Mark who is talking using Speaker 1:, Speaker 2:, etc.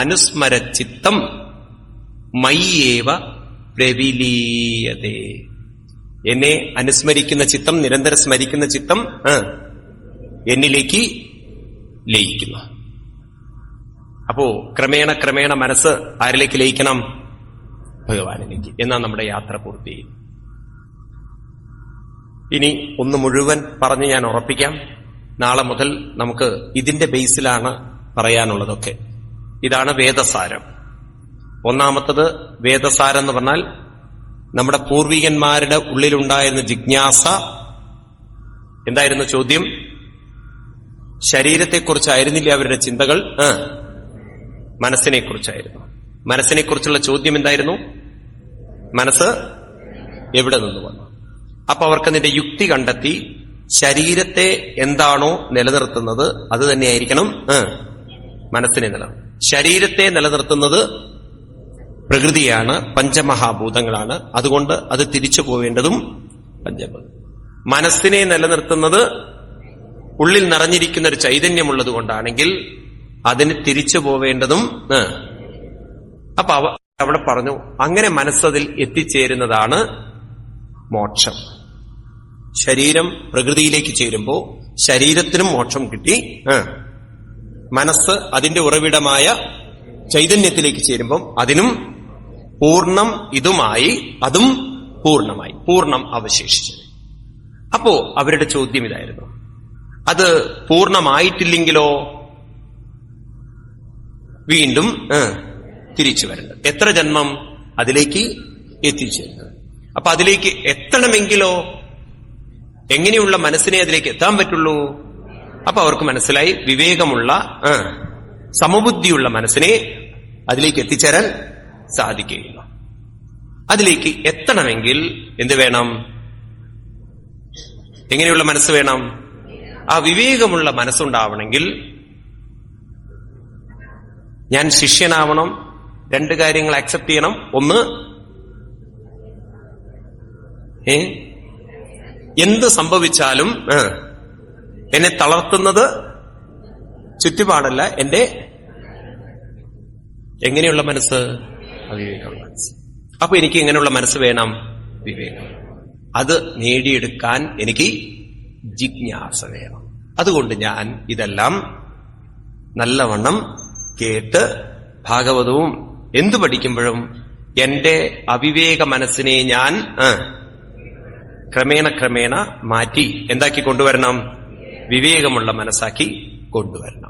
Speaker 1: അനുസ്മരചിത്തം മയ്യേവ പ്രവിലീയതേ. എന്നെ അനുസ്മരിക്കുന്ന ചിത്തം, നിരന്തരം സ്മരിക്കുന്ന ചിത്തം എന്നിലേക്ക് ലയിക്കുന്നു. അപ്പോ ക്രമേണ ക്രമേണ മനസ്സ് ആരിലേക്ക് ലയിക്കണം? ഭഗവാനിലേക്ക്. എന്നാ നമ്മുടെ യാത്ര പൂർത്തിയായി. ഇനി ഒന്ന് മുഴുവൻ പറഞ്ഞ് ഞാൻ ഉറപ്പിക്കാം. നാളെ മുതൽ നമുക്ക് ഇതിന്റെ ബേസിലാണ് പറയാനുള്ളതൊക്കെ. ഇതാണ് വേദസാരം. ഒന്നാമത്തത് വേദസാരം എന്ന് പറഞ്ഞാൽ നമ്മുടെ പൂർവികന്മാരുടെ ഉള്ളിലുണ്ടായിരുന്ന ജിജ്ഞാസ. എന്തായിരുന്നു ചോദ്യം? ശരീരത്തെക്കുറിച്ചായിരുന്നില്ല അവരുടെ ചിന്തകൾ, മനസ്സിനെക്കുറിച്ചായിരുന്നു. മനസ്സിനെക്കുറിച്ചുള്ള ചോദ്യം എന്തായിരുന്നു? മനസ്സ് എവിടെ നിന്ന് വന്നു? അപ്പൊ അവർക്ക് അതിന്റെ യുക്തി കണ്ടെത്തി ശരീരത്തെ എന്താണോ നിലനിർത്തുന്നത് അത് തന്നെയായിരിക്കണം മനസ്സിനെ നിലനിർത്തുന്നത്. ശരീരത്തെ നിലനിർത്തുന്നത് പ്രകൃതിയാണ്, പഞ്ചമഹാഭൂതങ്ങളാണ്. അതുകൊണ്ട് അത് തിരിച്ചു പോവേണ്ടതും പഞ്ചഭൂതം. മനസ്സിനെ നിലനിർത്തുന്നത് ഉള്ളിൽ നിറഞ്ഞിരിക്കുന്ന ഒരു ചൈതന്യമുള്ളത് കൊണ്ടാണെങ്കിൽ അതിന് തിരിച്ചു പോവേണ്ടതും. അപ്പൊ അവിടെ പറഞ്ഞു, അങ്ങനെ മനസ്സതിൽ എത്തിച്ചേരുന്നതാണ് മോക്ഷം. ശരീരം പ്രകൃതിയിലേക്ക് ചേരുമ്പോ ശരീരത്തിനും മോക്ഷം കിട്ടി. മനസ്സ് അതിന്റെ ഉറവിടമായ ചൈതന്യത്തിലേക്ക് ചേരുമ്പം അതിനും പൂർണ്ണം ഇതുമായി, അതും പൂർണ്ണമായി, പൂർണ്ണം അവശേഷിച്ചത്. അപ്പോ അവരുടെ ചോദ്യം ഇതായിരുന്നു, അത് പൂർണ്ണമായിട്ടില്ലെങ്കിലോ വീണ്ടും തിരിച്ചു വരേണ്ടത്. എത്ര ജന്മം അതിലേക്ക് എത്തിച്ചേരുന്നത്? അപ്പൊ അതിലേക്ക് എത്തണമെങ്കിലോ എങ്ങനെയുള്ള മനസ്സിനെ അതിലേക്ക് എത്താൻ പറ്റുള്ളൂ? അപ്പൊ അവർക്ക് മനസ്സിലായി, വിവേകമുള്ള സമബുദ്ധിയുള്ള മനസ്സിനെ അതിലേക്ക് എത്തിച്ചേരാൻ സാധിക്കുകയില്ല. അതിലേക്ക് എത്തണമെങ്കിൽ എന്ത് വേണം? എങ്ങനെയുള്ള മനസ്സ് വേണം? ആ വിവേകമുള്ള മനസ്സുണ്ടാവണമെങ്കിൽ ഞാൻ ശിഷ്യനാവണം. രണ്ട് കാര്യങ്ങൾ അക്സെപ്റ്റ് ചെയ്യണം. ഒന്ന്, എന്ത് സംഭവിച്ചാലും എന്നെ തളർത്തുന്നത് ചുറ്റുപാടല്ല, എന്റെ എങ്ങനെയുള്ള മനസ്സ്? അവിവേകമുള്ള മനസ്സ്. അപ്പൊ എനിക്ക് എങ്ങനെയുള്ള മനസ്സ് വേണം? വിവേകം. അത് നേടിയെടുക്കാൻ എനിക്ക് ജിജ്ഞാസ വേണം. അതുകൊണ്ട് ഞാൻ ഇതെല്ലാം നല്ലവണ്ണം കേട്ട് ഭാഗവതവും എന്തു പഠിക്കുമ്പോഴും എന്റെ അവിവേക മനസ്സിനെ ഞാൻ ക്രമേണ ക്രമേണ മാറ്റി എന്താക്കി കൊണ്ടുവരണം? വിവേകമുള്ള മനസ്സാക്കി കൊണ്ടുവരണം.